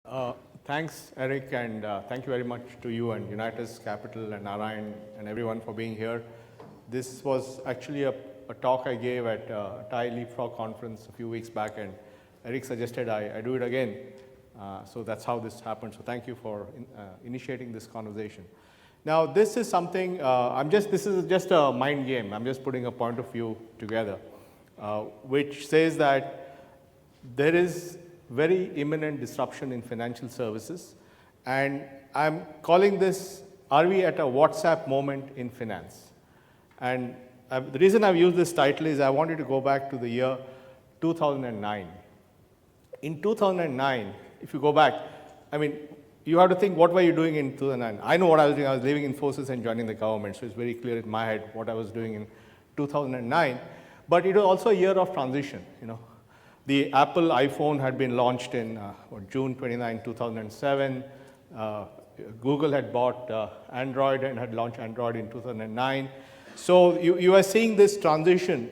Uh, Thanks, Eric, and thank you very much to you and Unitus Capital and Narayan and everyone for being here. This was actually a talk I gave at Thai Leapfrog conference a few weeks back, and Eric suggested I do it again. So that's how this happened. So thank you for initiating this conversation. Now, this is something, this is just a mind game. I'm just putting a point of view together, which says that there is very imminent disruption in financial services, and I'm calling this, are we at a WhatsApp moment in finance? And the reason I've used this title is I wanted to go back to the year 2009. In 2009, if you go back, I mean, you have to think, what were you doing in 2009? I know what I was doing. I was leaving Infosys and joining the government, so it's very clear in my head what I was doing in 2009. But it was also a year of transition, you know. The Apple iPhone had been launched in June 29, 2007. Google had bought Android and had launched Android in 2009. So you are seeing this transition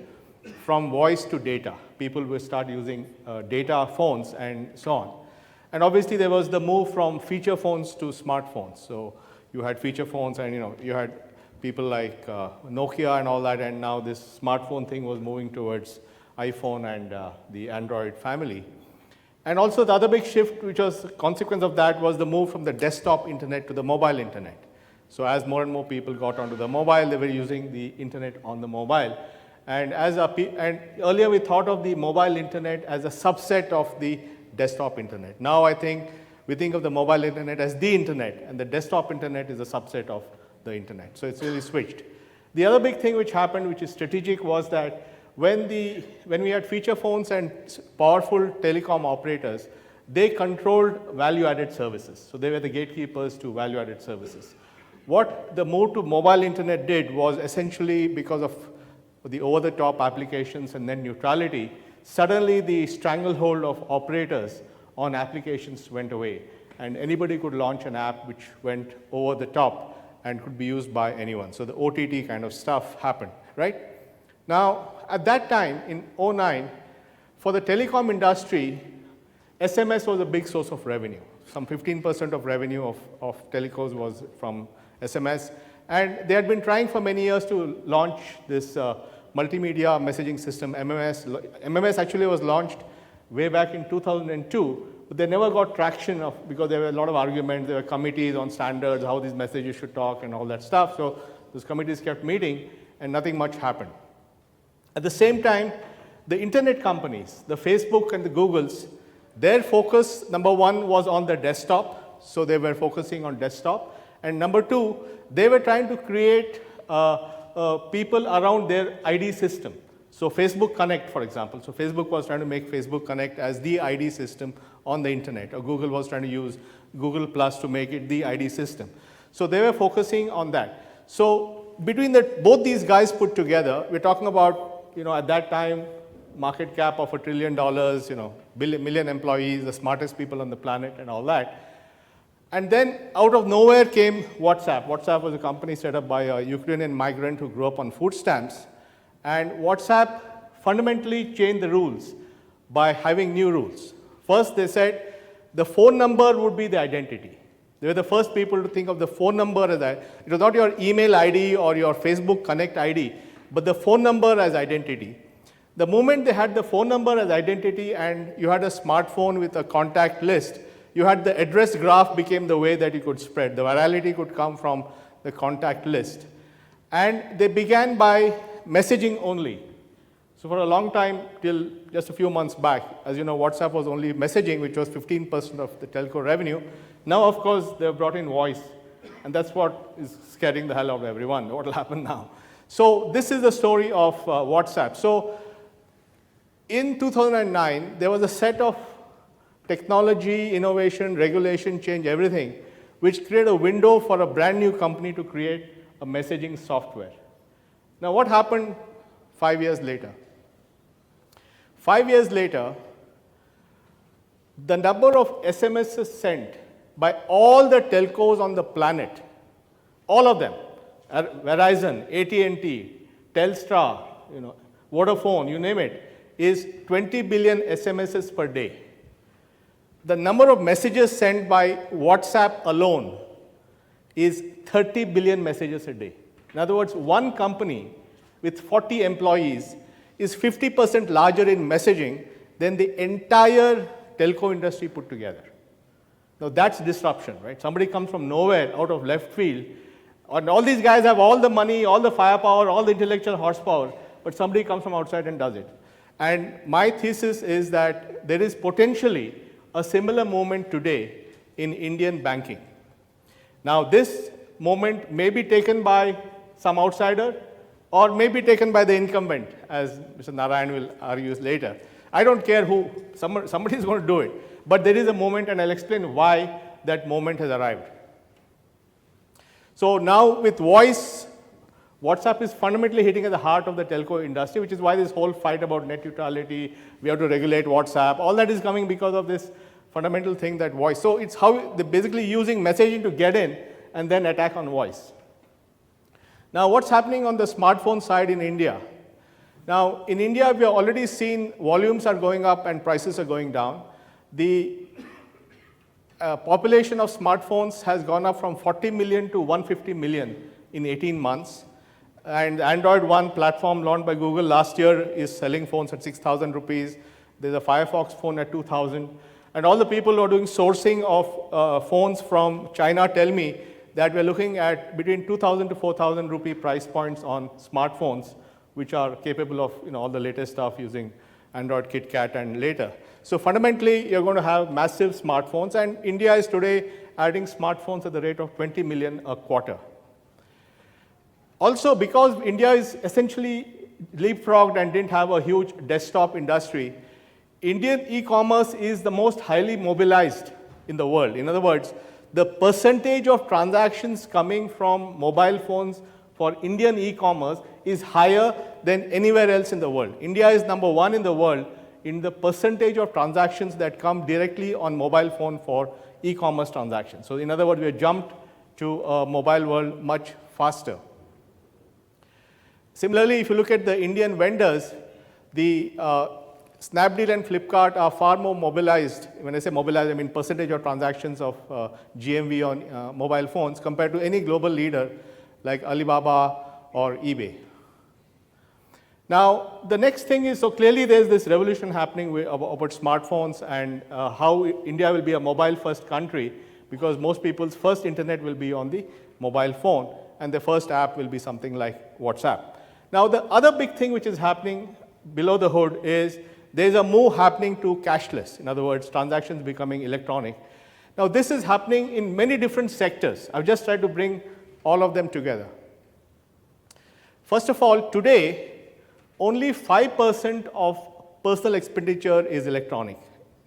from voice to data. People will start using data phones and so on. And obviously there was the move from feature phones to smartphones. So you had feature phones, and you had people like Nokia and all that, and now this smartphone thing was moving towards iPhone and the Android family. And also the other big shift, which was a consequence of that, was the move from the desktop internet to the mobile internet. So as more and more people got onto the mobile, they were using the internet on the mobile. And earlier we thought of the mobile internet as a subset of the desktop internet. Now I think we think of the mobile internet as the internet, and the desktop internet is a subset of the internet. So it's really switched. The other big thing which happened, which is strategic, was that when we had feature phones and powerful telecom operators, they controlled value-added services. So they were the gatekeepers to value-added services. What the move to mobile internet did was essentially, because of the over-the-top applications and net neutrality, suddenly the stranglehold of operators on applications went away, and anybody could launch an app which went over the top and could be used by anyone. So the OTT kind of stuff happened, right? Now, at that time, in 2009, for the telecom industry, SMS was a big source of revenue. Some 15% of revenue of telecos was from SMS. And they had been trying for many years to launch this multimedia messaging system, MMS. MMS actually was launched way back in 2002, but they never got traction because there were a lot of arguments. There were committees on standards, how these messages should talk and all that stuff. So those committees kept meeting, and nothing much happened. At the same time, the internet companies, the Facebook and the Googles, their focus, number one, was on the desktop. So they were focusing on desktop. And number two, they were trying to create people around their ID system. So Facebook Connect, for example. So Facebook was trying to make Facebook Connect as the ID system on the internet, or Google was trying to use Google Plus to make it the ID system. So they were focusing on that. So between both these guys put together, we're talking about, at that time, market cap of $1 trillion, million employees, the smartest people on the planet and all that. And then out of nowhere came WhatsApp. WhatsApp was a company set up by a Ukrainian migrant who grew up on food stamps. And WhatsApp fundamentally changed the rules by having new rules. First, they said the phone number would be the identity. They were the first people to think of the phone number as that. It was not your email ID or your Facebook Connect ID, but the phone number as identity. The moment they had the phone number as identity and you had a smartphone with a contact list, you had the address graph became the way that you could spread. The virality could come from the contact list. And they began by messaging only. So for a long time, till just a few months back, as you know, WhatsApp was only messaging, which was 15% of the telco revenue. Now, of course, they've brought in voice, and that's what is scaring the hell out of everyone. What will happen now? So this is the story of WhatsApp. So in 2009, there was a set of technology, innovation, regulation, change, everything, which created a window for a brand new company to create a messaging software. Now, what happened 5 years later? 5 years later, the number of SMSs sent by all the telcos on the planet, all of them, Verizon, AT&T, Telstra, Vodafone, you name it, is 20 billion SMSs per day. the number of messages sent by WhatsApp alone is 30 billion messages a day. In other words, one company with 40 employees is 50% larger in messaging than the entire telco industry put together. Now that's disruption, right? Somebody comes from nowhere, out of left field, and all these guys have all the money, all the firepower, all the intellectual horsepower, but somebody comes from outside and does it. And my thesis is that there is potentially a similar moment today in Indian banking. Now this moment may be taken by some outsider or may be taken by the incumbent, as Mr. Narayan will argue later. I don't care who, somebody is going to do it. But there is a moment, and I'll explain why that moment has arrived. So now with voice, WhatsApp is fundamentally hitting at the heart of the telco industry, which is why this whole fight about net neutrality, we have to regulate WhatsApp, all that is coming because of this fundamental thing, that voice. So it's how they're basically using messaging to get in and then attack on voice. Now what's happening on the smartphone side in India? Now in India, we have already seen volumes are going up and prices are going down. The population of smartphones has gone up from 40 million to 150 million in 18 months. And Android One platform launched by Google last year is selling phones at 6,000 rupees. There's a Firefox phone at 2,000. And all the people who are doing sourcing of phones from China tell me that we're looking at between 2,000 to 4,000 rupee price points on smartphones, which are capable of all the latest stuff using Android KitKat and later. So fundamentally, you're going to have massive smartphones, and India is today adding smartphones at the rate of 20 million a quarter. Also, because India is essentially leapfrogged and didn't have a huge desktop industry, Indian e-commerce is the most highly mobilized in the world. In other words, the percentage of transactions coming from mobile phones for Indian e-commerce is higher than anywhere else in the world. India is number one in the world in the percentage of transactions that come directly on mobile phone for e-commerce transactions. So in other words, we have jumped to a mobile world much faster. Similarly, if you look at the Indian vendors, the Snapdeal and Flipkart are far more mobilized. When I say mobilized, I mean percentage of transactions of GMV on mobile phones compared to any global leader like Alibaba or eBay. Now, the next thing is, so clearly there's this revolution happening about smartphones and how India will be a mobile-first country, because most people's first internet will be on the mobile phone, and the first app will be something like WhatsApp. Now, the other big thing which is happening below the hood is there's a move happening to cashless. In other words, transactions becoming electronic. Now, this is happening in many different sectors. I've just tried to bring all of them together. First of all, today, only 5% of personal expenditure is electronic.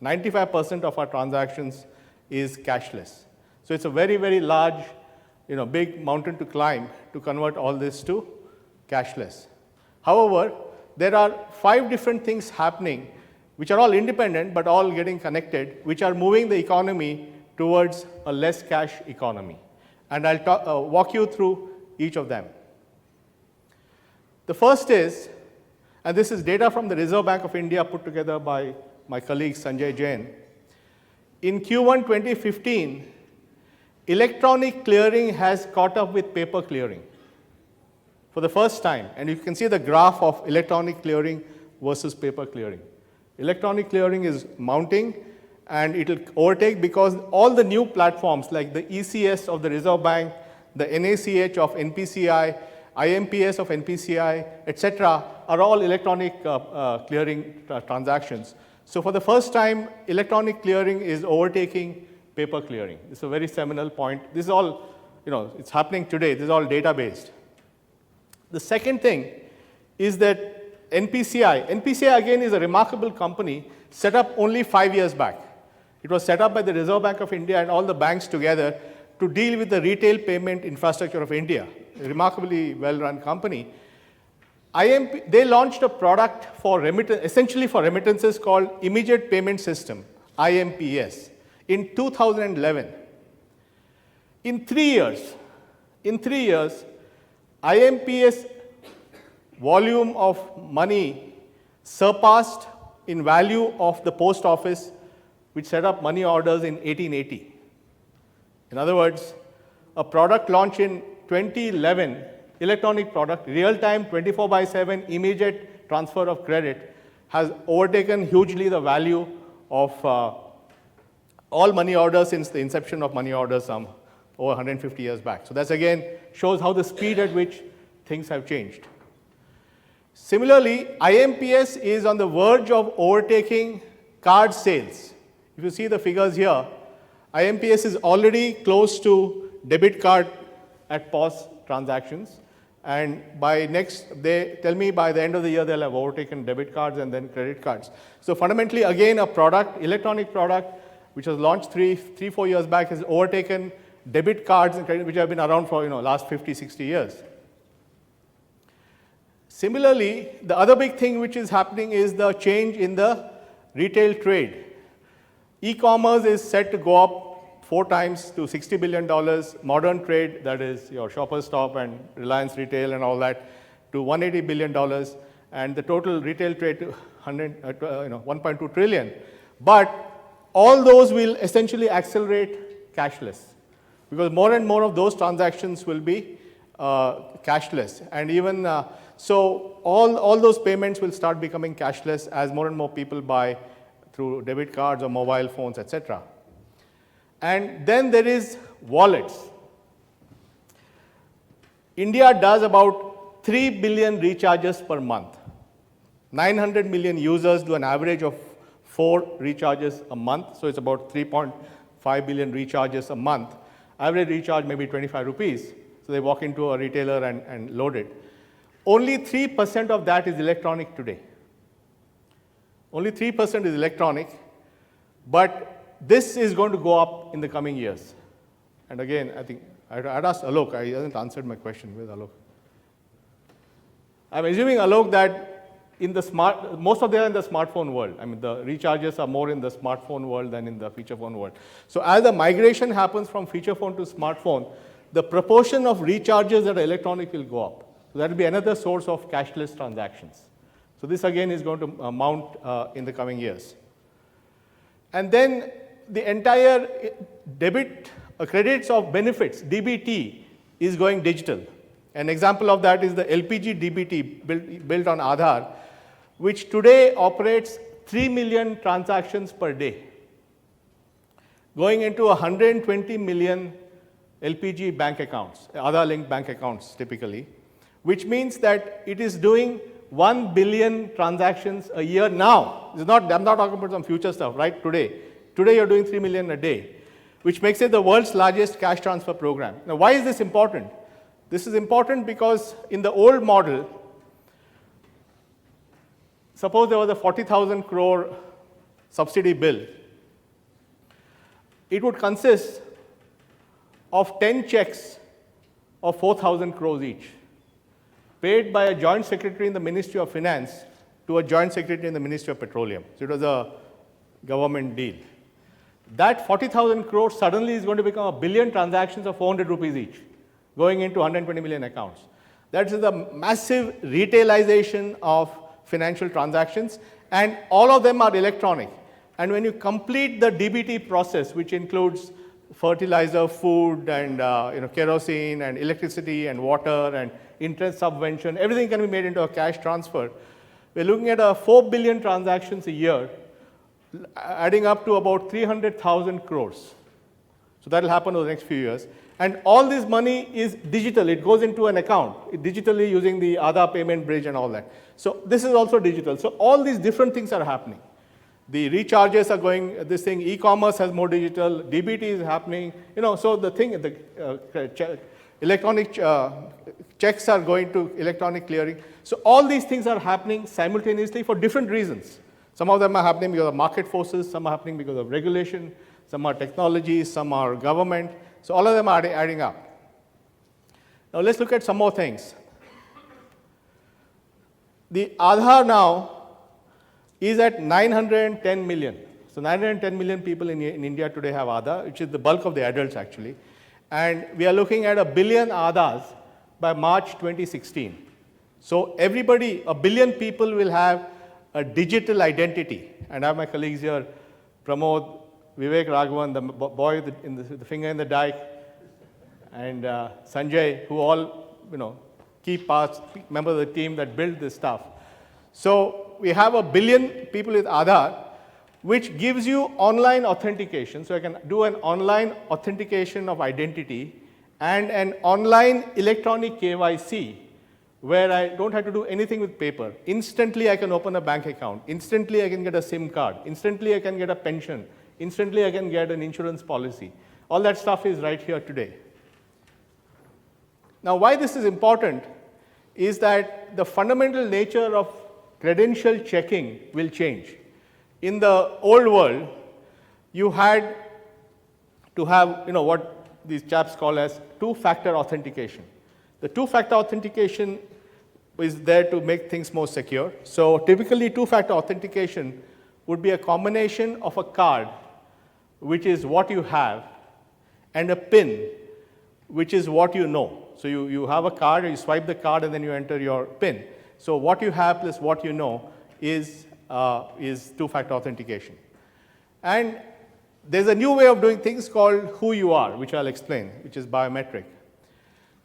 95% of our transactions is cashless. So it's a very, very large, big mountain to climb to convert all this to cashless. However, there are 5 different things happening, which are all independent but all getting connected, which are moving the economy towards a less cash economy. And I'll walk you through each of them. The first is, and this is data from the Reserve Bank of India put together by my colleague Sanjay Jain. In Q1 2015, electronic clearing has caught up with paper clearing for the first time. And you can see the graph of electronic clearing versus paper clearing. Electronic clearing is mounting, and it will overtake because all the new platforms like the ECS of the Reserve Bank, the NACH of NPCI, IMPS of NPCI, etc., are all electronic clearing transactions. So for the first time, electronic clearing is overtaking paper clearing. It's a very seminal point. This is all, it's happening today. This is all data-based. The second thing is that NPCI again is a remarkable company set up only 5 years back. It was set up by the Reserve Bank of India and all the banks together to deal with the retail payment infrastructure of India. A remarkably well-run company. They launched a product for essentially for remittances called Immediate Payment System, IMPS, in 2011. In 3 years, IMPS volume of money surpassed in value of the post office, which set up money orders in 1880. In other words, a product launched in 2011, electronic product, real-time, 24/7, immediate transfer of credit, has overtaken hugely the value of all money orders since the inception of money orders over 150 years back. So that's again shows how the speed at which things have changed. Similarly, IMPS is on the verge of overtaking card sales. If you see the figures here, IMPS is already close to debit card at POS transactions. And they tell me by the end of the year, they'll have overtaken debit cards and then credit cards. So fundamentally, again, a product, electronic product, which was launched 4 years back, has overtaken debit cards and credit, which have been around for last 50, 60 years. Similarly, the other big thing which is happening is the change in the retail trade. E-commerce is set to go up 4 times to $60 billion. Modern trade, that is your Shoppers Stop and Reliance Retail and all that, to $180 billion. And the total retail trade to 1.2 trillion. But all those will essentially accelerate cashless, because more and more of those transactions will be cashless. And even so, all those payments will start becoming cashless as more and more people buy through debit cards or mobile phones, etc. And then there is wallets. India does about 3 billion recharges per month. 900 million users do an average of 4 recharges a month, so it's about 3.5 billion recharges a month. Average recharge may be 25 rupees, so they walk into a retailer and load it. Only 3% of that is electronic today. Only 3% is electronic, but this is going to go up in the coming years. And again, I think I'd asked Alok, he hasn't answered my question. Where's Alok? I'm assuming, Alok, that in the most of them are in the smartphone world. I mean, the recharges are more in the smartphone world than in the feature phone world. So as the migration happens from feature phone to smartphone, the proportion of recharges that are electronic will go up. So that will be another source of cashless transactions. So this again is going to mount in the coming years. And then the entire debit credits of benefits, DBT, is going digital. An example of that is the LPG DBT built on Aadhaar, which today operates 3 million transactions per day, going into 120 million LPG bank accounts, Aadhaar-linked bank accounts typically, which means that it is doing 1 billion transactions a year now. I'm not talking about some future stuff, right? Today you're doing 3 million a day, which makes it the world's largest cash transfer program. Now, why is this important? This is important because in the old model, suppose there was a 40,000 crore subsidy bill. It would consist of 10 checks of 4,000 crores each, paid by a joint secretary in the Ministry of Finance to a joint secretary in the Ministry of Petroleum. So it was a government deal. That 40,000 crores suddenly is going to become a billion transactions of 400 rupees each, going into 120 million accounts. That is the massive retailization of financial transactions, and all of them are electronic. And when you complete the DBT process, which includes fertilizer, food, and kerosene, and electricity, and water, and interest subvention, everything can be made into a cash transfer. We're looking at 4 billion transactions a year, adding up to about 300,000 crores. So that will happen over the next few years. And all this money is digital. It goes into an account, digitally using the Aadhaar payment bridge and all that. So this is also digital. So all these different things are happening. The recharges are going, this thing, e-commerce has more digital, DBT is happening, so the thing, electronic checks are going to electronic clearing. So all these things are happening simultaneously for different reasons. Some of them are happening because of market forces, some are happening because of regulation, some are technology, some are government. So all of them are adding up. Now let's look at some more things. The Aadhaar now is at 910 million. So 910 million people in India today have Aadhaar, which is the bulk of the adults actually. And we are looking at 1 billion Aadhaars by March 2016. So everybody, 1 billion people will have a digital identity. And I have my colleagues here, Pramod, Vivek Raghavan, the boy with the finger in the dike, and Sanjay, who all, key parts, members of the team that built this stuff. So we have 1 billion people with Aadhaar, which gives you online authentication. So I can do an online authentication of identity and an online electronic KYC, where I don't have to do anything with paper. Instantly I can open a bank account. Instantly I can get a SIM card. Instantly I can get a pension. Instantly I can get an insurance policy. All that stuff is right here today. Now, why this is important is that the fundamental nature of credential checking will change. In the old world, you had to have, what these chaps call as two-factor authentication. The two-factor authentication is there to make things more secure. So typically, two-factor authentication would be a combination of a card, which is what you have, and a PIN, which is what you know. So you have a card, you swipe the card, and then you enter your PIN. So what you have plus what you know is two-factor authentication. And there's a new way of doing things called who you are, which I'll explain, which is biometric.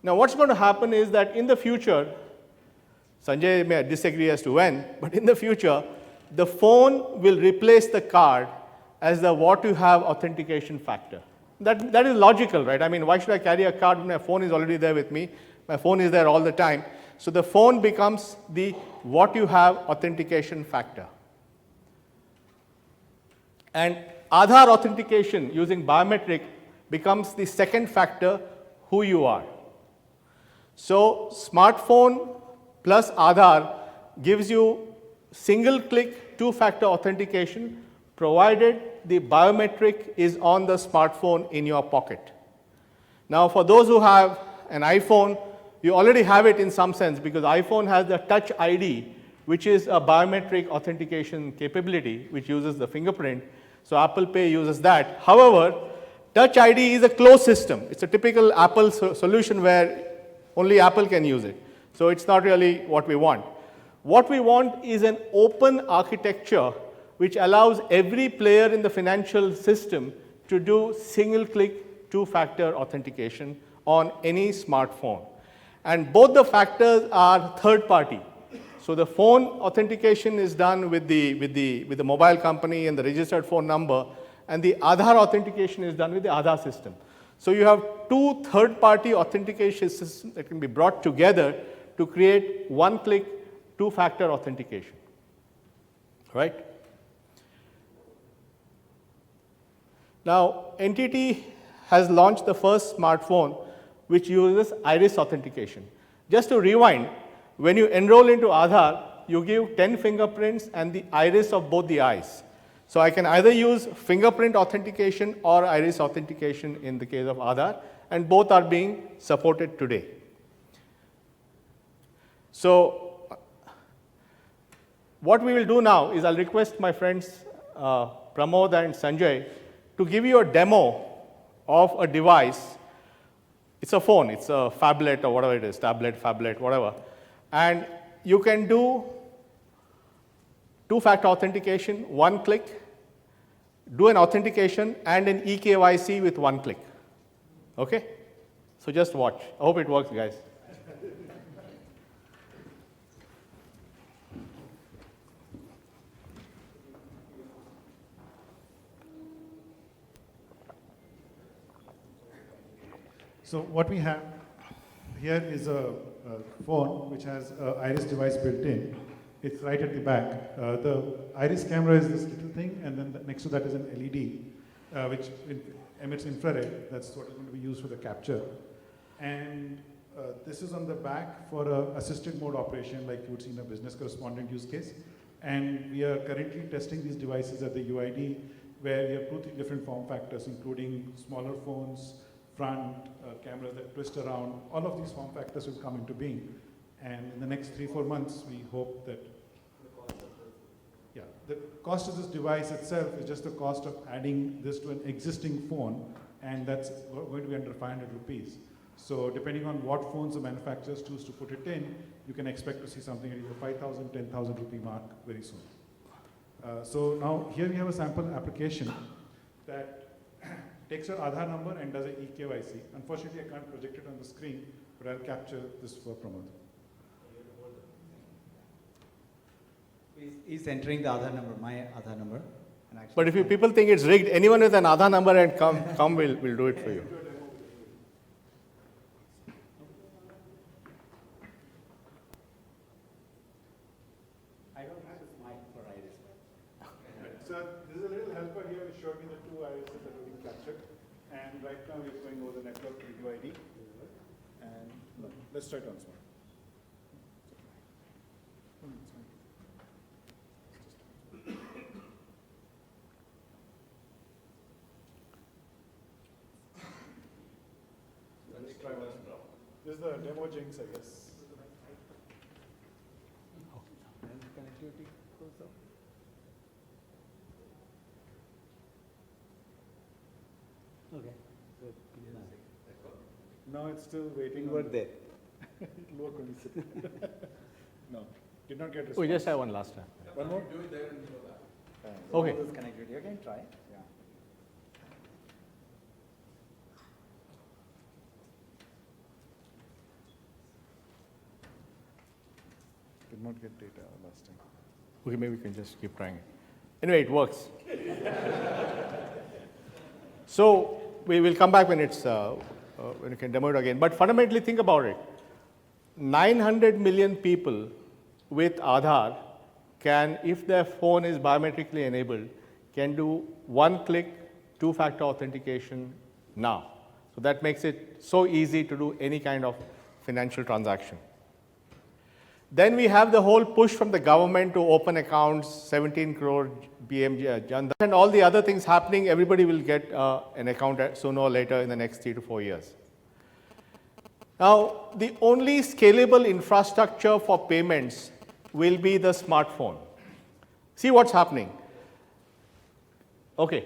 Now, what's going to happen is that in the future, Sanjay may disagree as to when, but in the future, the phone will replace the card as the what you have authentication factor. That is logical, right? I mean, why should I carry a card when my phone is already there with me? My phone is there all the time. So the phone becomes the what you have authentication factor. And Aadhaar authentication using biometric becomes the second factor, who you are. So smartphone plus Aadhaar gives you single-click two-factor authentication, provided the biometric is on the smartphone in your pocket. Now, for those who have an iPhone, you already have it in some sense, because iPhone has the Touch ID, which is a biometric authentication capability, which uses the fingerprint. So Apple Pay uses that. However, Touch ID is a closed system. It's a typical Apple solution where only Apple can use it. So it's not really what we want. What we want is an open architecture which allows every player in the financial system to do single-click two-factor authentication on any smartphone. And both the factors are third-party. So the phone authentication is done with the mobile company and the registered phone number, and the Aadhaar authentication is done with the Aadhaar system. So you have two third-party authentication systems that can be brought together to create one-click two-factor authentication, right? Now, NTT has launched the first smartphone which uses iris authentication. Just to rewind, when you enroll into Aadhaar, you give 10 fingerprints and the iris of both the eyes. So I can either use fingerprint authentication or iris authentication in the case of Aadhaar, and both are being supported today. So what we will do now is I'll request my friends Pramod and Sanjay to give you a demo of a device. It's a phone, it's a phablet or whatever it is, tablet, phablet, whatever. And you can do two-factor authentication, one click, do an authentication and an eKYC with one click. Okay? So just watch. I hope it works, guys. So what we have here is a phone which has an iris device built in. It's right at the back. The iris camera is this little thing, and then next to that is an LED, which emits infrared. That's what is going to be used for the capture. And this is on the back for an assisted mode operation, like you would see in a business correspondent use case. And we are currently testing these devices at the UID, where we have 2-3 different form factors, including smaller phones, front cameras that twist around. All of these form factors will come into being. And in the next 3-4 months, we hope that the cost of this device itself is just the cost of adding this to an existing phone, and that's going to be under 500 rupees. So depending on what phones the manufacturers choose to put it in, you can expect to see something at the 5,000, 10,000 rupee mark very soon. So now here we have a sample application that takes your Aadhaar number and does a eKYC. Unfortunately, I can't project it on the screen, but I'll capture this for Pramod. He's entering the Aadhaar number, my Aadhaar number. And actually But if you people think it's rigged, anyone with an Aadhaar number and come will do it for you. I don't have this mic for Iris. So this is a little helper here. It showed me the two irises that were being captured. And right now we're going over the network UID. And let's try it once more. This is the demo jinx, I guess. Connectivity goes up. Okay. So, Now it's still waiting. we were there. It'll work when you sit. No, did not get response. We just have one last time. One more? Okay. This connectivity again, try. Yeah. Did not get data last time. Okay, maybe we can just keep trying it. Anyway, it works. So we will come back when it's when you can demo it again. But fundamentally, think about it. 900 million people with Aadhaar can, if their phone is biometrically enabled, can do one-click, two-factor authentication now. So that makes it so easy to do any kind of financial transaction. Then we have the whole push from the government to open accounts, 17 crore BMJ, Jan Dhan, and all the other things happening. Everybody will get an account sooner or later in the next 3 to 4 years. Now, the only scalable infrastructure for payments will be the smartphone. See what's happening. Okay,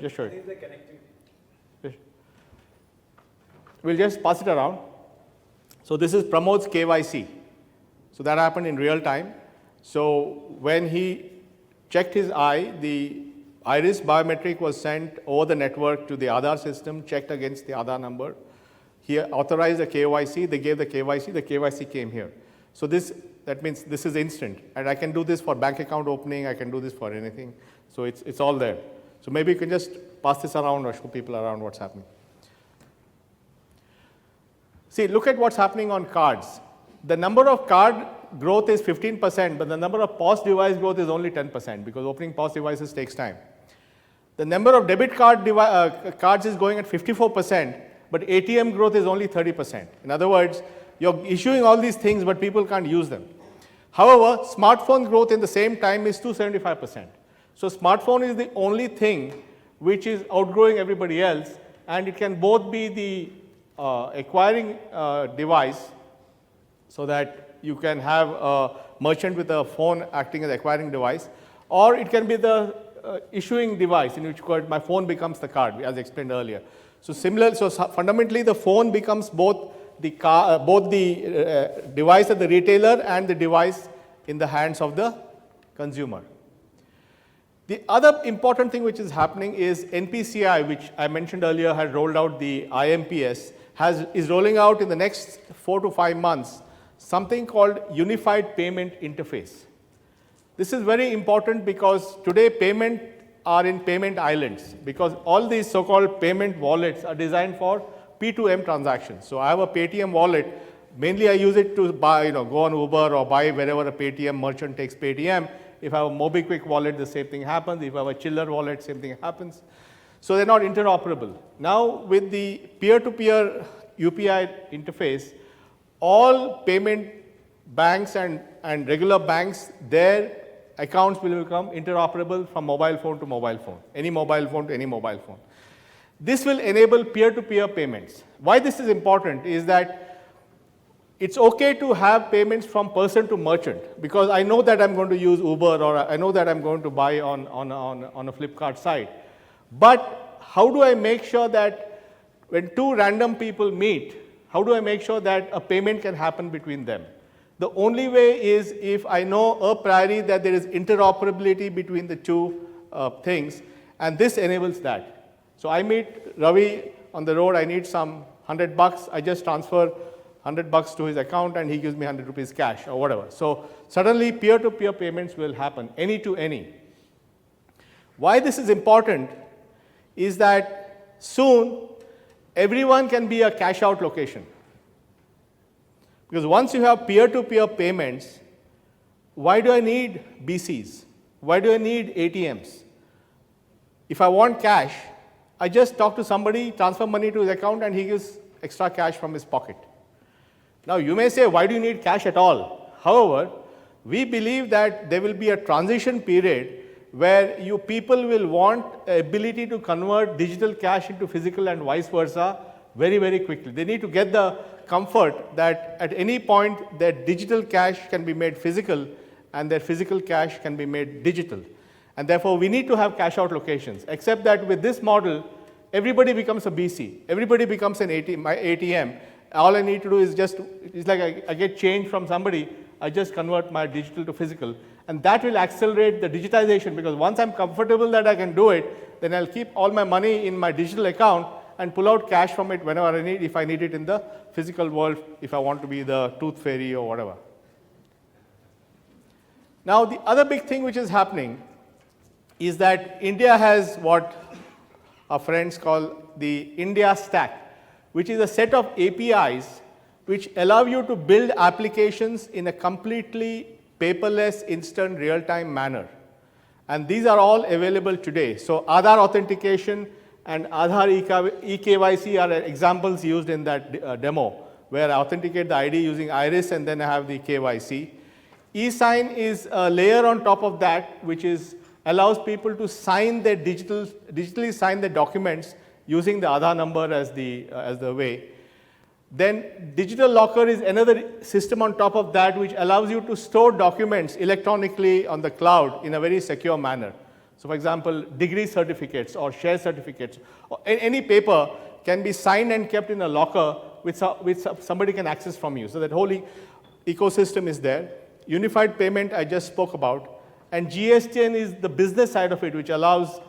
just show it. The connectivity. We'll just pass it around. So this is Pramod's KYC. So that happened in real time. So when he checked his eye, the iris biometric was sent over the network to the Aadhaar system, checked against the Aadhaar number. He authorized the KYC, they gave the KYC came here. So that means this is instant. And I can do this for bank account opening, I can do this for anything. So it's all there. So maybe you can just pass this around or show people around what's happening. See, look at what's happening on cards. The number of card growth is 15%, but the number of POS device growth is only 10% because opening POS devices takes time. The number of debit cards is going at 54%, but ATM growth is only 30%. In other words, you're issuing all these things, but people can't use them. However, smartphone growth in the same time is 275%. So smartphone is the only thing which is outgrowing everybody else, and it can both be the acquiring device, so that you can have a merchant with a phone acting as acquiring device, or it can be the issuing device in which my phone becomes the card, as explained earlier. So fundamentally the phone becomes both the device at the retailer and the device in the hands of the consumer. The other important thing which is happening is NPCI, which I mentioned earlier, had rolled out the IMPS, is rolling out in the next 4 to 5 months something called Unified Payment Interface. This is very important because today payment are in payment islands, because all these so-called payment wallets are designed for P2M transactions. So I have a Paytm wallet. Mainly I use it to buy, go on Uber or buy wherever a Paytm merchant takes Paytm. If I have a MobiKwik wallet, the same thing happens. If I have a Chiller wallet, same thing happens. So they're not interoperable. Now with the peer-to-peer UPI interface, all payment banks and regular banks, their accounts will become interoperable from mobile phone to mobile phone, any mobile phone to any mobile phone. This will enable peer-to-peer payments. Why this is important is that it's okay to have payments from person to merchant, because I know that I'm going to use Uber, or I know that I'm going to buy on a Flipkart site. But how do I make sure that when two random people meet, how do I make sure that a payment can happen between them? The only way is if I know a priori that there is interoperability between the two things, and this enables that. So I meet Ravi on the road, I need some $100, I just transfer $100 to his account and he gives me 100 rupees cash or whatever. So suddenly peer-to-peer payments will happen, any to any. Why this is important is that soon everyone can be a cash out location. Because once you have peer-to-peer payments, why do I need BCs? Why do I need ATMs? If I want cash, I just talk to somebody, transfer money to his account, and he gives extra cash from his pocket. Now, you may say, why do you need cash at all? However, we believe that there will be a transition period where you people will want ability to convert digital cash into physical and vice versa very, very quickly. They need to get the comfort that at any point their digital cash can be made physical and their physical cash can be made digital. And therefore, we need to have cash out locations, except that with this model, everybody becomes a BC, everybody becomes an ATM. All I need to do is just, it's like I get change from somebody, I just convert my digital to physical. And that will accelerate the digitization, because once I'm comfortable that I can do it, then I'll keep all my money in my digital account and pull out cash from it whenever I need, if I need it in the physical world, if I want to be the tooth fairy or whatever. Now, the other big thing which is happening is that India has what our friends call the India Stack, which is a set of APIs which allow you to build applications in a completely paperless, instant, real-time manner. And these are all available today. So Aadhaar authentication and Aadhaar eKYC are examples used in that demo, where I authenticate the ID using iris and then I have the KYC. E-sign is a layer on top of that, which allows people to sign their digitally sign their documents using the Aadhaar number as the way. Then digital locker is another system on top of that, which allows you to store documents electronically on the cloud in a very secure manner. So for example, degree certificates or share certificates, or any paper can be signed and kept in a locker which somebody can access from you. So that whole ecosystem is there. Unified payment I just spoke about. And GSTN is the business side of it, which allows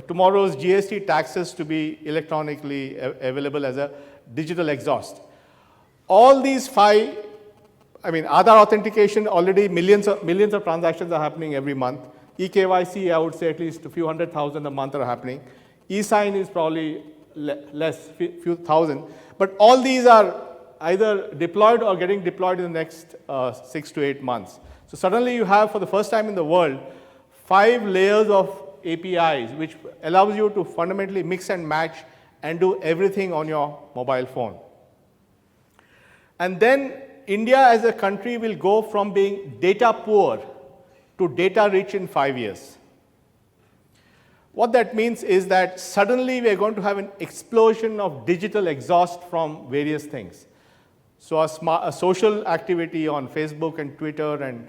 tomorrow's GST taxes to be electronically available as a digital exhaust. All these five, Aadhaar authentication, already millions of transactions are happening every month. eKYC, I would say at least a few 100,000 a month are happening. E-sign is probably less, few thousand. But all these are either deployed or getting deployed in the next 6 to 8 months. So suddenly you have, for the first time in the world, 5 layers of APIs, which allows you to fundamentally mix and match and do everything on your mobile phone. And then India as a country will go from being data poor to data rich in 5 years. What that means is that suddenly we are going to have an explosion of digital exhaust from various things. So a social activity on Facebook and Twitter and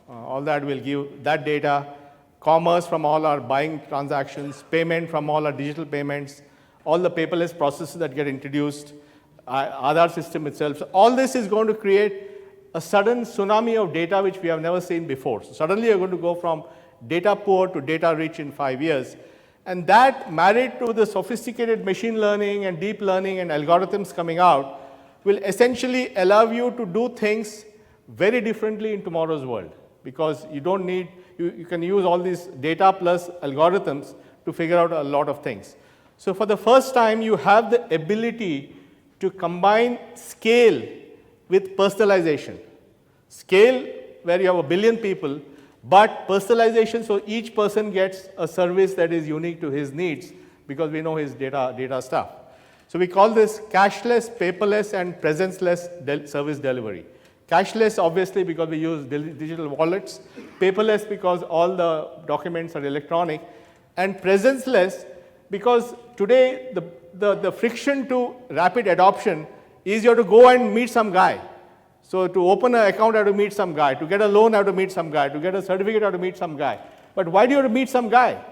all that will give that data, commerce from all our buying transactions, payment from all our digital payments, all the paperless processes that get introduced, Aadhaar system itself. So all this is going to create a sudden tsunami of data which we have never seen before. So suddenly you're going to go from data poor to data rich in 5 years. And that, married to the sophisticated machine learning and deep learning and algorithms coming out, will essentially allow you to do things very differently in tomorrow's world, because you don't need, you can use all these data plus algorithms to figure out a lot of things. So for the first time, you have the ability to combine scale with personalization. Scale where you have 1 billion people, but personalization so each person gets a service that is unique to his needs, because we know his data stuff. So we call this cashless, paperless, and presence-less service delivery. Cashless, obviously, because we use digital wallets. Paperless, because all the documents are electronic. And presence-less, because today the friction to rapid adoption is you have to go and meet some guy. So to open an account, I have to meet some guy. To get a loan, I have to meet some guy. To get a certificate, I have to meet some guy. But why do you have to meet some guy?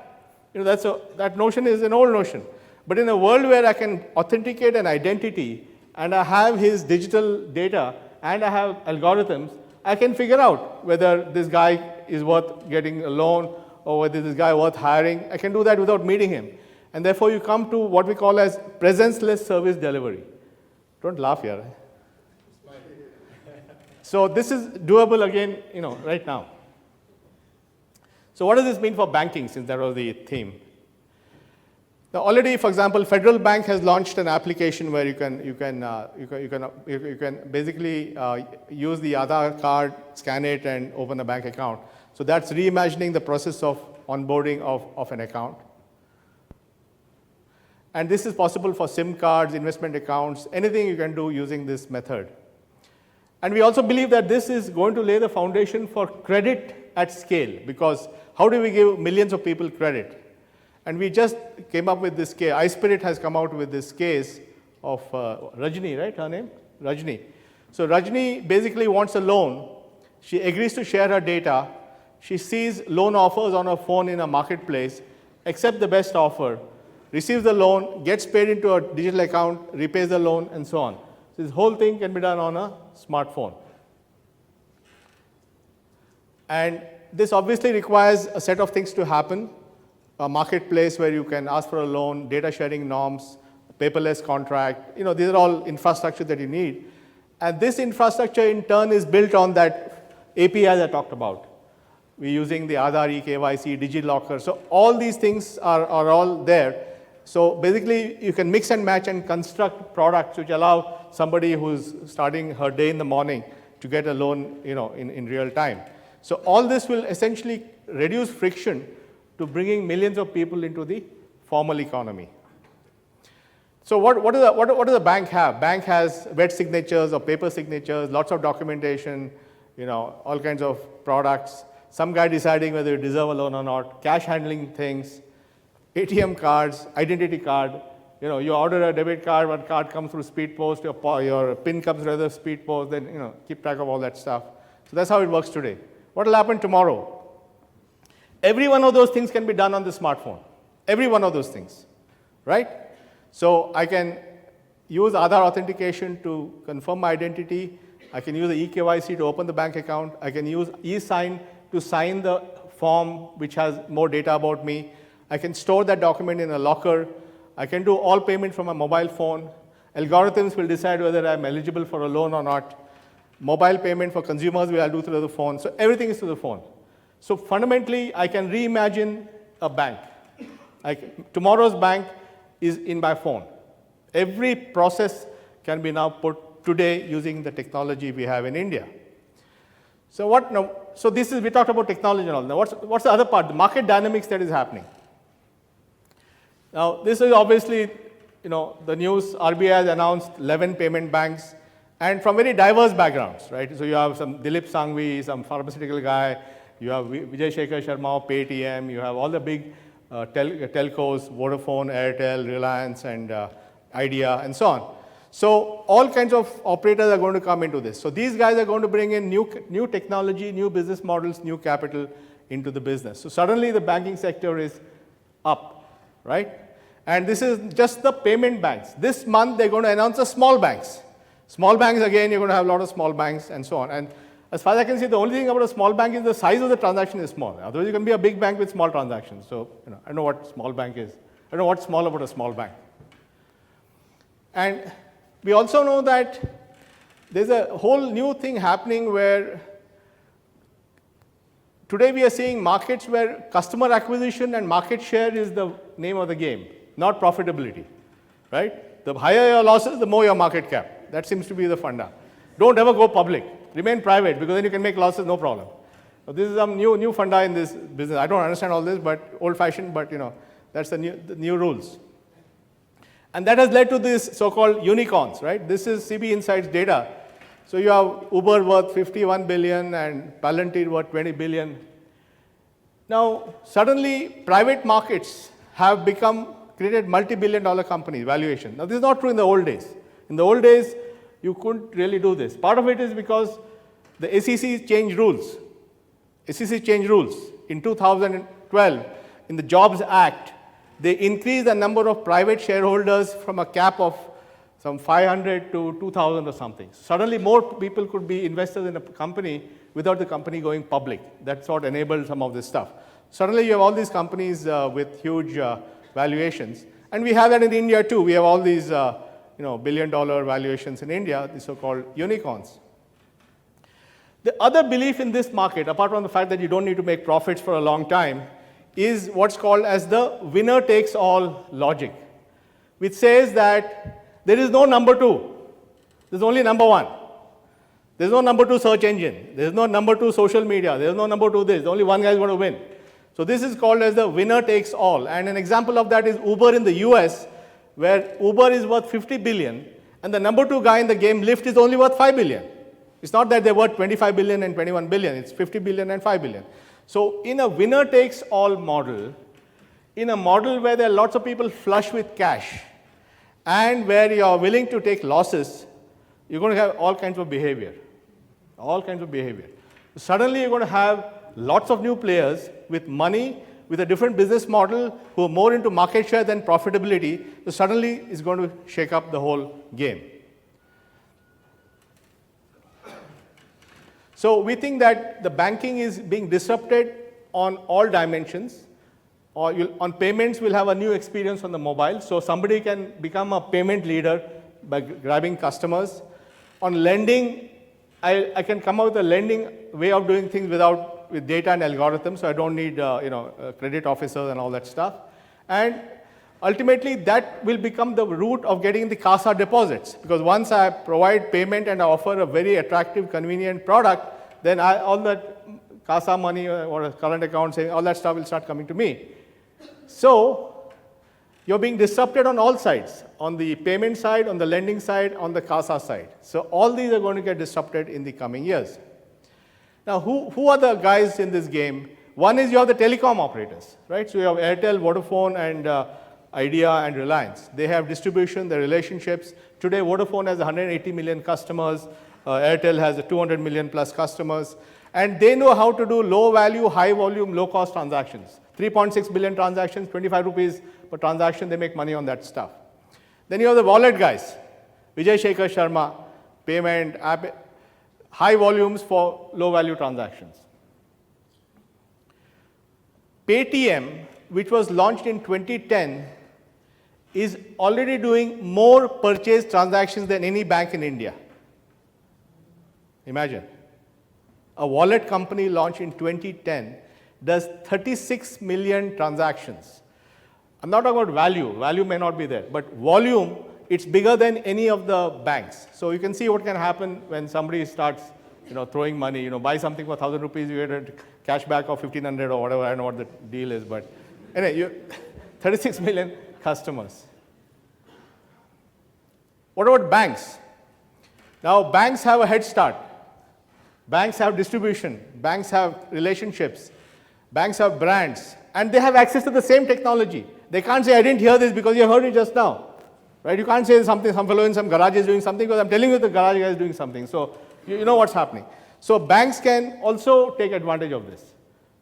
That notion is an old notion. But in a world where I can authenticate an identity, and I have his digital data, and I have algorithms, I can figure out whether this guy is worth getting a loan, or whether this guy worth hiring. I can do that without meeting him. And therefore, you come to what we call as presence-less service delivery. Don't laugh here. So this is doable again, right now. So what does this mean for banking, since that was the theme? Now already, for example, Federal Bank has launched an application where you can basically use the Aadhaar card, scan it, and open a bank account. So that's reimagining the process of onboarding of an account. And this is possible for SIM cards, investment accounts, anything you can do using this method. And we also believe that this is going to lay the foundation for credit at scale, because how do we give millions of people credit? And we just came up with this case. iSpirit has come out with this case of Rajni, right, her name? Rajni. So Rajni basically wants a loan. She agrees to share her data. She sees loan offers on her phone in a marketplace, accepts the best offer, receives the loan, gets paid into a digital account, repays the loan, and so on. So this whole thing can be done on a smartphone. And this obviously requires a set of things to happen. A marketplace where you can ask for a loan, data sharing norms, paperless contract. These are all infrastructure that you need. And this infrastructure in turn is built on that API I talked about. We're using the Aadhaar, eKYC, DigiLocker. So all these things are all there. So basically, you can mix and match and construct products which allow somebody who's starting her day in the morning to get a loan, in real time. So all this will essentially reduce friction to bringing millions of people into the formal economy. So what does a bank have? Bank has wet signatures or paper signatures, lots of documentation, all kinds of products. Some guy deciding whether you deserve a loan or not, cash handling things, ATM cards, identity card. You order a debit card, one card comes through speed post, your PIN comes through the speed post, then keep track of all that stuff. So that's how it works today. What will happen tomorrow? Every one of those things can be done on the smartphone. Every one of those things, right? So I can use Aadhaar authentication to confirm my identity. I can use the eKYC to open the bank account. I can use eSign to sign the form which has more data about me. I can store that document in a locker. I can do all payment from a mobile phone. Algorithms will decide whether I'm eligible for a loan or not. Mobile payment for consumers I'll do through the phone. So everything is through the phone. So fundamentally, I can reimagine a bank. Tomorrow's bank is in my phone. Every process can be now put today using the technology we have in India. So what now? So this is, we talked about technology and all. Now what's the other part? The market dynamics that is happening. Now this is obviously, the news. RBI has announced 11 payment banks, and from very diverse backgrounds, right? So you have some Dilip Sanghvi, some pharmaceutical guy. You have Vijay Shekhar Sharma of Paytm. You have all the big telcos, Vodafone, Airtel, Reliance, and Idea, and so on. So all kinds of operators are going to come into this. So these guys are going to bring in new technology, new business models, new capital into the business. So suddenly the banking sector is up, right? And this is just the payment banks. This month they're going to announce the small banks. Small banks, again, you're going to have a lot of small banks and so on. And as far as I can see, the only thing about a small bank is the size of the transaction is small. Otherwise, you can be a big bank with small transactions. So, I know what small bank is. I know what's small about a small bank. And we also know that there's a whole new thing happening where today we are seeing markets where customer acquisition and market share is the name of the game, not profitability, right? The higher your losses, the more your market cap. That seems to be the funda. Don't ever go public. Remain private, because then you can make losses, no problem. So this is some new funda in this business. I don't understand all this, but old-fashioned, but that's the new rules. And that has led to this so-called unicorns, right? This is CB Insights data. So you have Uber worth 51 billion and Palantir worth 20 billion. Now, suddenly, private markets have created multi-billion-dollar companies, valuation. Now, this is not true in the old days. In the old days, you couldn't really do this. Part of it is because the SEC changed rules. SEC changed rules. In 2012, in the Jobs Act, they increased the number of private shareholders from a cap of some 500 to 2,000 or something. Suddenly, more people could be investors in a company without the company going public. That's what enabled some of this stuff. Suddenly you have all these companies with huge valuations. And we have that in India too. We have all these billion-dollar valuations in India, the so-called unicorns. The other belief in this market, apart from the fact that you don't need to make profits for a long time, is what's called as the winner-takes-all logic, which says that there is no number two. There's only number one. There's no number two search engine. There's no number two social media. There's no number two this. Only one guy is going to win. So this is called as the winner-takes-all. And an example of that is Uber in the US, where Uber is worth 50 billion, and the number two guy in the game, Lyft, is only worth 5 billion. It's not that they're worth 25 billion and 21 billion. It's 50 billion and 5 billion. So in a winner-takes-all model, in a model where there are lots of people flush with cash, and where you are willing to take losses, you're going to have all kinds of behavior. All kinds of behavior. Suddenly you're going to have lots of new players with money, with a different business model, who are more into market share than profitability. So suddenly it's going to shake up the whole game. So we think that the banking is being disrupted on all dimensions. Or on payments, we'll have a new experience on the mobile. So somebody can become a payment leader by grabbing customers. On lending, I can come up with a lending way of doing things with data and algorithms, so I don't need credit officers and all that stuff. And ultimately, that will become the root of getting the CASA deposits, because once I provide payment and I offer a very attractive, convenient product, then all that CASA money or current account, all that stuff will start coming to me. So you're being disrupted on all sides, on the payment side, on the lending side, on the CASA side. So all these are going to get disrupted in the coming years. Now, who are the guys in this game? One is you have the telecom operators, right? So you have Airtel, Vodafone, and Idea and Reliance. They have distribution, their relationships. Today, Vodafone has 180 million customers. Airtel has 200 million plus customers. And they know how to do low value, high volume, low cost transactions. 3.6 billion transactions, 25 rupees per transaction, they make money on that stuff. Then you have the wallet guys. Vijay Shekhar Sharma, payment, app, high volumes for low value transactions. Paytm, which was launched in 2010, is already doing more purchase transactions than any bank in India. Imagine. A wallet company launched in 2010 does 36 million transactions. I'm not talking about value. Value may not be there. But volume, it's bigger than any of the banks. So you can see what can happen when somebody starts throwing money. Buy something for 1,000 rupees, you get a cash back of 1,500 or whatever. I don't know what the deal is. But anyway, 36 million customers. What about banks? Now, banks have a head start. Banks have distribution. Banks have relationships. Banks have brands. And they have access to the same technology. They can't say, I didn't hear this because you heard it just now. Right? You can't say some fellow in some garage is doing something because I'm telling you the garage guy is doing something. So you know what's happening. So banks can also take advantage of this.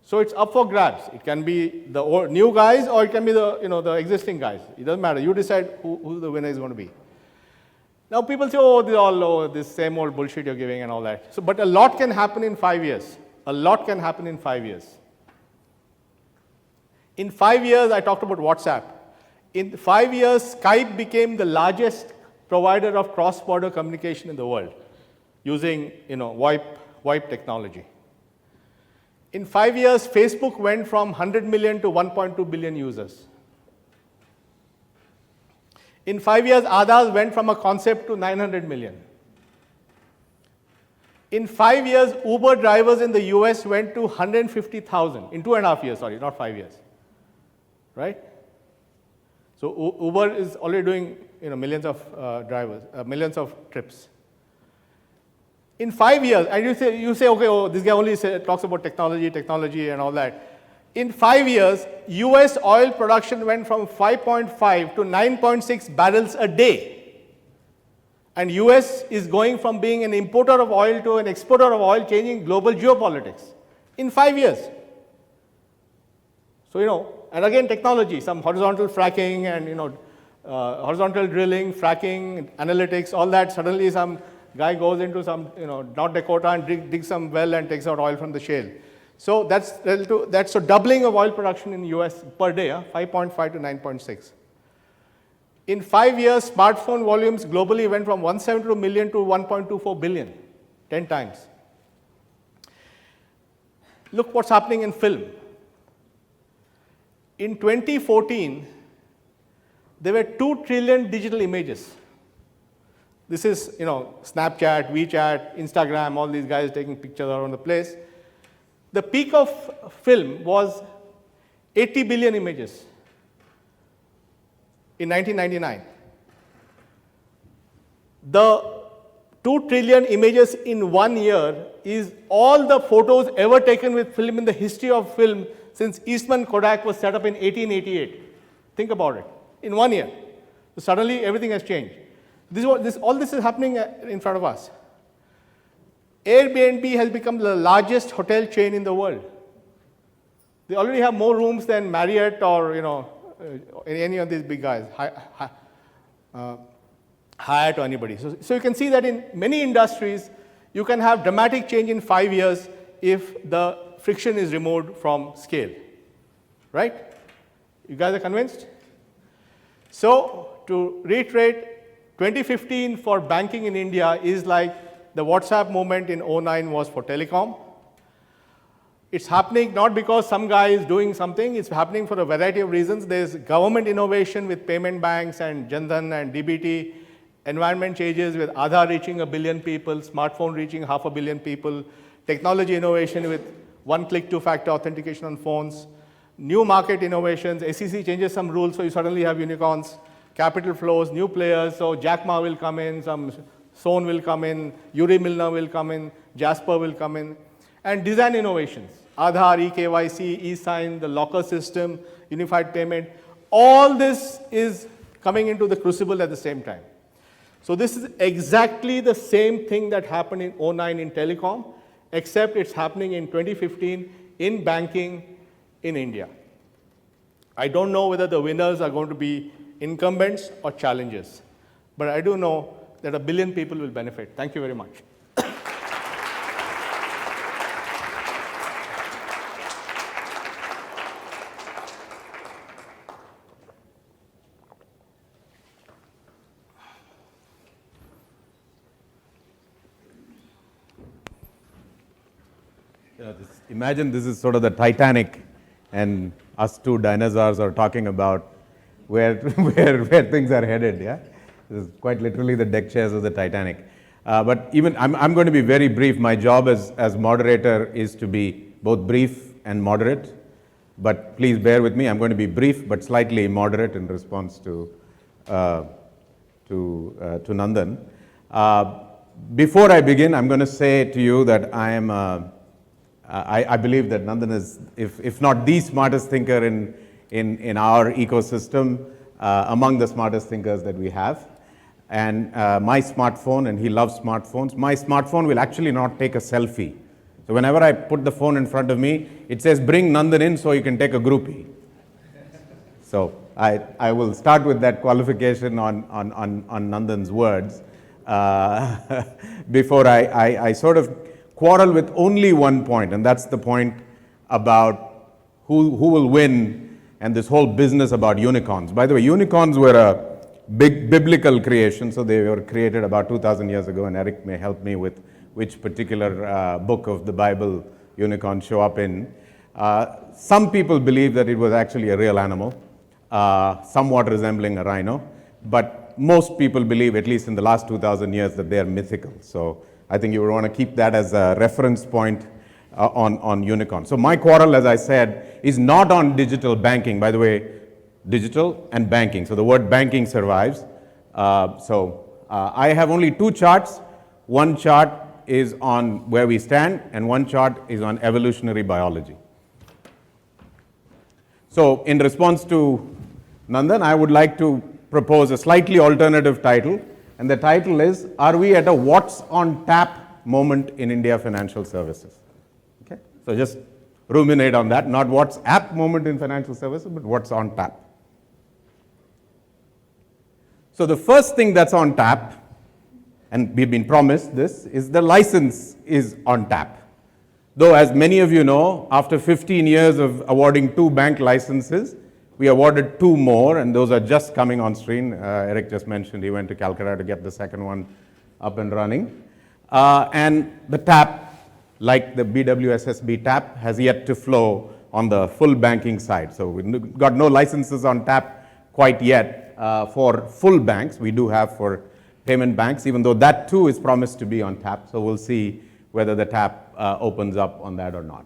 So it's up for grabs. It can be the new guys or it can be the existing guys. It doesn't matter. You decide who the winner is going to be. Now people say, this same old bullshit you're giving and all that. So, but a lot can happen in 5 years. A lot can happen in 5 years. In 5 years, I talked about WhatsApp. In 5 years, Skype became the largest provider of cross-border communication in the world using VoIP technology. In 5 years, Facebook went from 100 million to 1.2 billion users. In 5 years, Aadhaar went from a concept to 900 million. In 5 years, Uber drivers in the US went to 150,000. In 2.5 years, sorry, not 5 years. Right? So Uber is already doing millions of drivers, millions of trips. In 5 years, and you say, okay, this guy only talks about technology and all that. In 5 years, US oil production went from 5.5 to 9.6 barrels a day. And US is going from being an importer of oil to an exporter of oil, changing global geopolitics in 5 years. So, and again, technology, some horizontal fracking and, horizontal drilling, fracking, analytics, all that. Suddenly some guy goes into some, North Dakota and digs some well and takes out oil from the shale. So that's a doubling of oil production in the US per day, 5.5 to 9.6. In 5 years, smartphone volumes globally went from 172 million to 1.24 billion, 10 times. Look what's happening in film. In 2014, there were 2 trillion digital images. This is, Snapchat, WeChat, Instagram, all these guys taking pictures around the place. The peak of film was 80 billion images in 1999. The 2 trillion images in 1 year is all the photos ever taken with film in the history of film since Eastman Kodak was set up in 1888. Think about it. In 1 year. So suddenly everything has changed. All this is happening in front of us. Airbnb has become the largest hotel chain in the world. They already have more rooms than Marriott or any of these big guys, Hyatt or anybody. So you can see that in many industries, you can have dramatic change in 5 years if the friction is removed from scale. Right? You guys are convinced? So to reiterate, 2015 for banking in India is like the WhatsApp movement in 2009 was for telecom. It's happening not because some guy is doing something, it's happening for a variety of reasons. There's government innovation with payment banks and Jan Dhan and DBT, environment changes with Aadhaar reaching 1 billion people, smartphone reaching 500 million people, technology innovation with one-click two-factor authentication on phones, new market innovations, SEC changes some rules so you suddenly have unicorns, capital flows, new players, so Jack Ma will come in, some Sohn will come in, Yuri Milner will come in, Jasper will come in, and design innovations, Aadhaar, eKYC, e-sign, the locker system, unified payment, all this is coming into the crucible at the same time. So this is exactly the same thing that happened in 2009 in telecom, except it's happening in 2015 in banking in India. I don't know whether the winners are going to be incumbents or challengers, but I do know that 1 billion people will benefit. Thank you very much. Imagine this is sort of the Titanic, and us two dinosaurs are talking about where things are headed. Yeah, this is quite literally the deck chairs of the Titanic. But even I'm going to be very brief. My job as moderator is to be both brief and moderate. But please bear with me. I'm going to be brief but slightly moderate in response to Nandan. Before I begin, I'm going to say to you that I believe that Nandan is, if not the smartest thinker in our ecosystem, among the smartest thinkers that we have. And my smartphone, and he loves smartphones, my smartphone will actually not take a selfie. So whenever I put the phone in front of me, it says, bring Nandan in so you can take a groupie. So I will start with that qualification on Nandan's words before I sort of quarrel with only one point, and that's the point about who will win and this whole business about unicorns. By the way, unicorns were a big biblical creation, so they were created about 2,000 years ago, and Eric may help me with which particular book of the Bible unicorns show up in. Some people believe that it was actually a real animal, somewhat resembling a rhino, but most people believe, at least in the last 2,000 years, that they are mythical. So I think you would want to keep that as a reference point on unicorns. So my quarrel, as I said, is not on digital banking. By the way, digital and banking. So the word banking survives. I have only 2 charts. One chart is on where we stand, and one chart is on evolutionary biology. So in response to Nandan, I would like to propose a slightly alternative title, and the title is, are we at a what's on tap moment in India financial services? Okay, so just ruminate on that, not what's app moment in financial services, but what's on tap. So the first thing that's on tap, and we've been promised this, is the license is on tap. Though, as many of you know, after 15 years of awarding 2 bank licenses, we awarded 2 more, and those are just coming on stream. Eric just mentioned he went to Calcutta to get the second one up and running. And the tap, like the BWSSB tap, has yet to flow on the full banking side. So we've got no licenses on tap quite yet for full banks. We do have for payment banks, even though that too is promised to be on tap. So we'll see whether the tap opens up on that or not.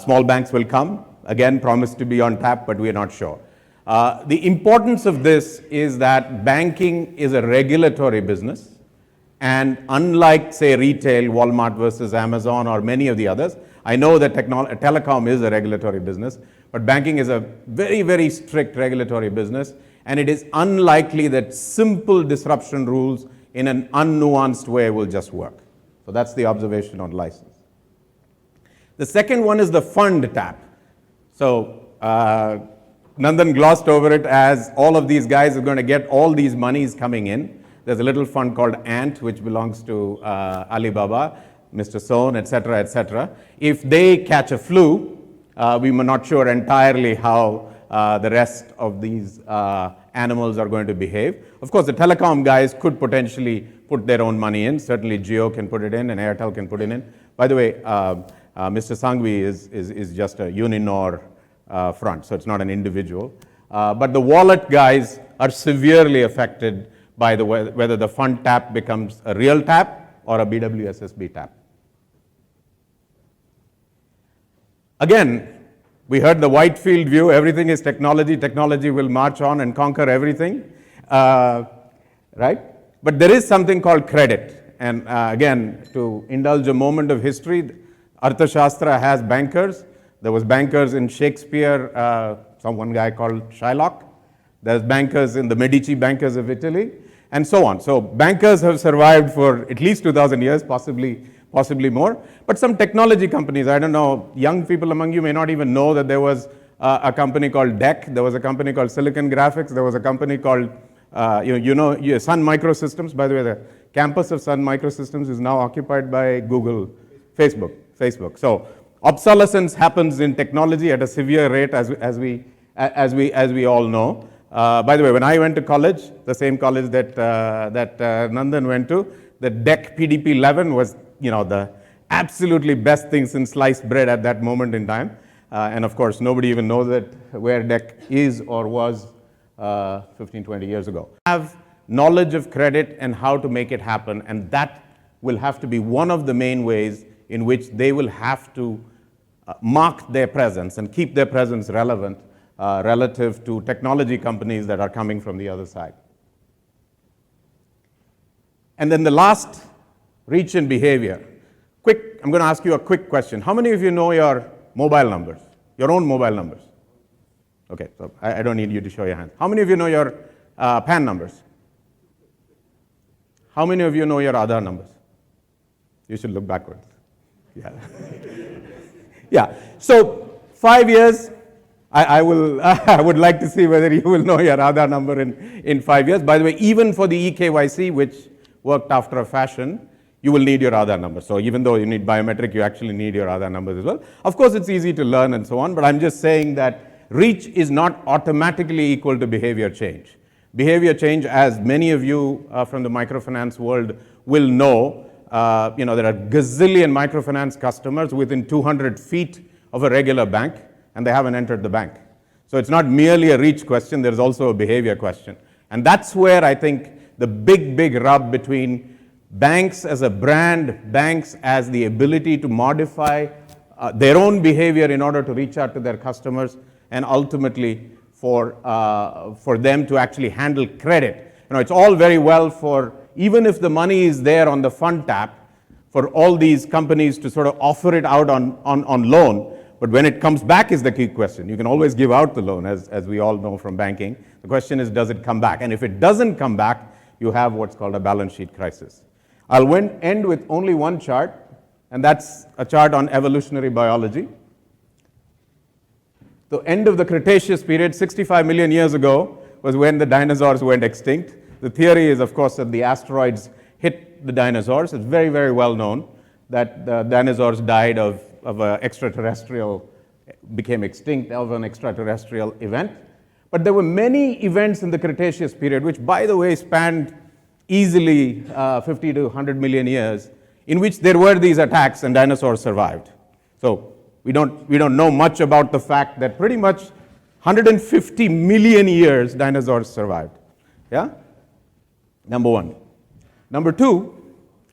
Small banks will come, again promised to be on tap, but we are not sure. The importance of this is that banking is a regulatory business, and unlike, say, retail, Walmart versus Amazon or many of the others, I know that telecom is a regulatory business, but banking is a very, very strict regulatory business, and it is unlikely that simple disruption rules in an unnuanced way will just work. So that's the observation on license. The second one is the fund tap. So Nandan glossed over it as all of these guys are going to get all these monies coming in. There's a little fund called Ant, which belongs to Alibaba, Mr. Sohn, etc., etc. If they catch a flu, we were not sure entirely how the rest of these animals are going to behave. Of course, the telecom guys could potentially put their own money in. Certainly, Jio can put it in, and Airtel can put it in. By the way, Mr. Sanghvi is just a Uninor front, so it's not an individual. But the wallet guys are severely affected by whether the fund tap becomes a real tap or a BWSSB tap. Again, we heard the Whitefield view, everything is technology, technology will march on and conquer everything, right? But there is something called credit. And again, to indulge a moment of history, Arthashastra has bankers. There was bankers in Shakespeare, one guy called Shylock. There's bankers in the Medici bankers of Italy, and so on. So bankers have survived for at least 2,000 years, possibly more. But some technology companies, I don't know, young people among you may not even know that there was a company called DEC, there was a company called Silicon Graphics, there was a company called, Sun Microsystems. By the way, the campus of Sun Microsystems is now occupied by Google, Facebook. So obsolescence happens in technology at a severe rate, as we all know. By the way, when I went to college, the same college that Nandan went to, the DEC PDP-11 was, the absolutely best thing since sliced bread at that moment in time. And of course, nobody even knows where DEC is or was 15, 20 years ago. Have knowledge of credit and how to make it happen, and that will have to be one of the main ways in which they will have to mark their presence and keep their presence relevant relative to technology companies that are coming from the other side. And then the last, reach and behavior. I'm going to ask you a quick question. How many of you know your mobile numbers, your own mobile numbers? Okay, so I don't need you to show your hands. How many of you know your PAN numbers? How many of you know your Aadhaar numbers? You should look backwards. Yeah. Yeah. So 5 years, I would like to see whether you will know your Aadhaar number in 5 years. By the way, even for the eKYC, which worked after a fashion, you will need your Aadhaar number. So even though you need biometric, you actually need your Aadhaar numbers as well. Of course, it's easy to learn and so on, but I'm just saying that reach is not automatically equal to behavior change. Behavior change, as many of you from the microfinance world will know, there are gazillion microfinance customers within 200 feet of a regular bank, and they haven't entered the bank. So it's not merely a reach question, there's also a behavior question. And that's where I think the big rub between banks as a brand, banks as the ability to modify their own behavior in order to reach out to their customers, and ultimately for them to actually handle credit. It's all very well for, even if the money is there on the fund tap, for all these companies to sort of offer it out on loan. But when it comes back is the key question. You can always give out the loan, as we all know from banking. The question is, does it come back? And if it doesn't come back, you have what's called a balance sheet crisis. I'll end with only one chart, and that's a chart on evolutionary biology. The end of the Cretaceous period, 65 million years ago, was when the dinosaurs went extinct. The theory is, of course, that the asteroids hit the dinosaurs. It's very, very well known that the dinosaurs died of an extraterrestrial, became extinct of an extraterrestrial event. But there were many events in the Cretaceous period, which, by the way, spanned easily 50 to 100 million years, in which there were these attacks and dinosaurs survived. So we don't know much about the fact that pretty much 150 million years dinosaurs survived. Yeah? Number one. Number two,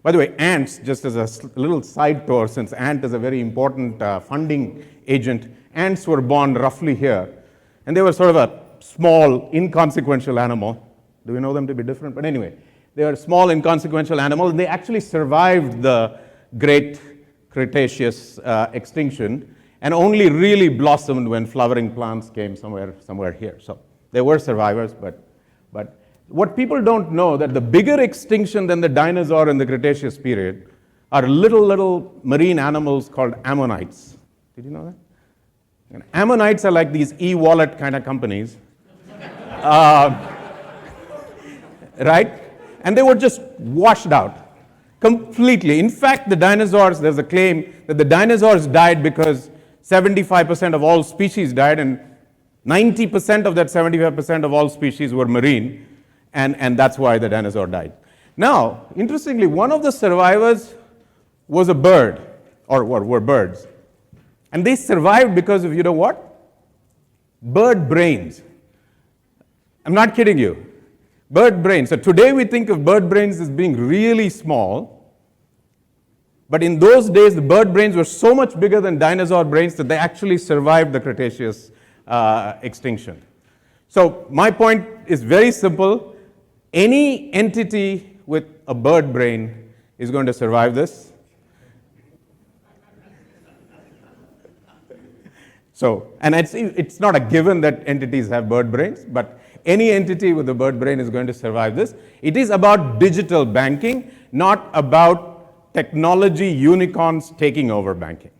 by the way, ants, just as a little side tour, since ant is a very important funding agent, ants were born roughly here. And they were sort of a small, inconsequential animal. Do we know them to be different? But anyway, they are a small, inconsequential animal. And they actually survived the great Cretaceous extinction and only really blossomed when flowering plants came somewhere here. So they were survivors, but what people don't know that the bigger extinction than the dinosaur in the Cretaceous period are little marine animals called ammonites. Did you know that? And ammonites are like these e-wallet kind of companies, right? And they were just washed out completely. In fact, the dinosaurs, there's a claim that the dinosaurs died because 75% of all species died, and 90% of that 75% of all species were marine, and that's why the dinosaur died. Now, interestingly, one of the survivors was a bird, or were birds. And they survived because of, you know what? Bird brains. I'm not kidding you. Bird brains. So today we think of bird brains as being really small, but in those days the bird brains were so much bigger than dinosaur brains that they actually survived the Cretaceous extinction. So my point is very simple. Any entity with a bird brain is going to survive this. So, and it's not a given that entities have bird brains, but any entity with a bird brain is going to survive this. It is about digital banking, not about technology unicorns taking over banking.